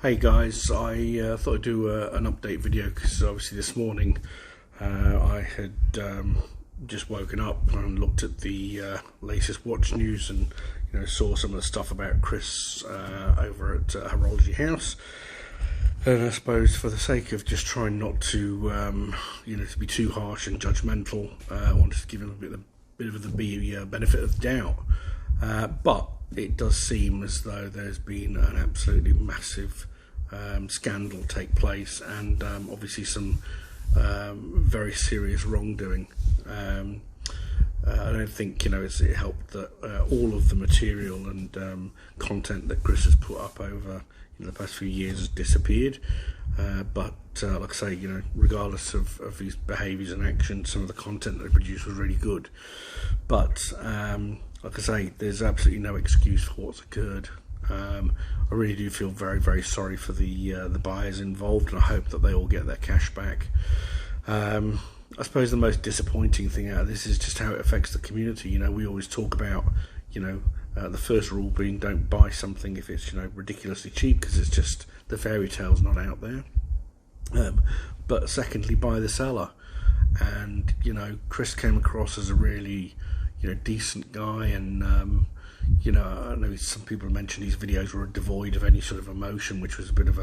Hey guys, I thought I'd do an update video because obviously this morning I had just woken up and looked at the latest watch news and saw some of the stuff about Chris over at Horology House. And I suppose for the sake of just trying not to to be too harsh and judgmental, I wanted to give him a bit of the benefit of the doubt. But it does seem as though there's been an absolutely massive scandal take place, and obviously some very serious wrongdoing. I don't think it helped that all of the material and content that Chris has put up over the past few years has disappeared. But like I say, regardless of his behaviours and actions, some of the content that he produced was really good. But like I say, there's absolutely no excuse for what's occurred. I really do feel very, very sorry for the buyers involved, and I hope that they all get their cash back. I suppose the most disappointing thing out of this is just how it affects the community. We always talk about, the first rule being don't buy something if it's, ridiculously cheap, because it's just the fairy tale's not out there. But secondly, buy the seller. And, Chris came across as a really, decent guy, and, I know some people mentioned these videos were devoid of any sort of emotion, which was a bit of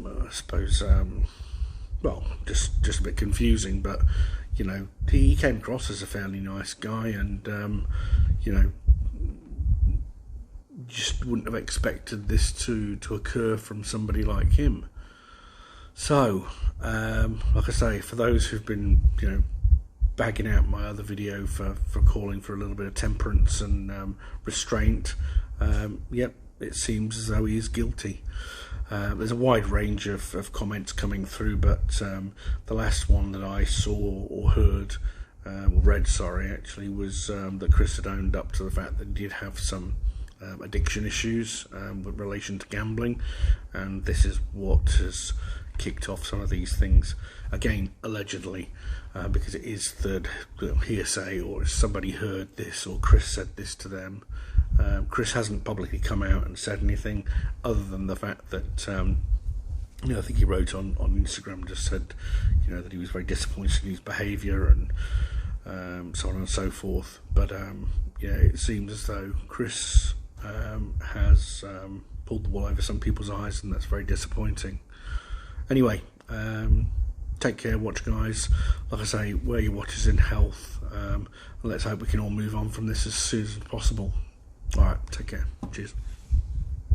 I suppose, well, just a bit confusing. But he came across as a fairly nice guy, and just wouldn't have expected this to occur from somebody like him. So, like I say, for those who've been bagging out my other video for calling for a little bit of temperance and restraint, yep, it seems as though he is guilty. There's a wide range of comments coming through, but the last one that I saw or heard, or read, actually, was that Chris had owned up to the fact that he did have some addiction issues with relation to gambling, and this is what has kicked off some of these things. Again, allegedly, because it is third hearsay, or somebody heard this, or Chris said this to them. Chris hasn't publicly come out and said anything other than the fact that I think he wrote on Instagram, just said that he was very disappointed in his behaviour and so on and so forth. But it seems as though Chris has pulled the wool over some people's eyes, and that's very disappointing. Anyway, take care, watch guys. Like I say, wear your watches in health. Let's hope we can all move on from this as soon as possible. Alright, take care. Cheers.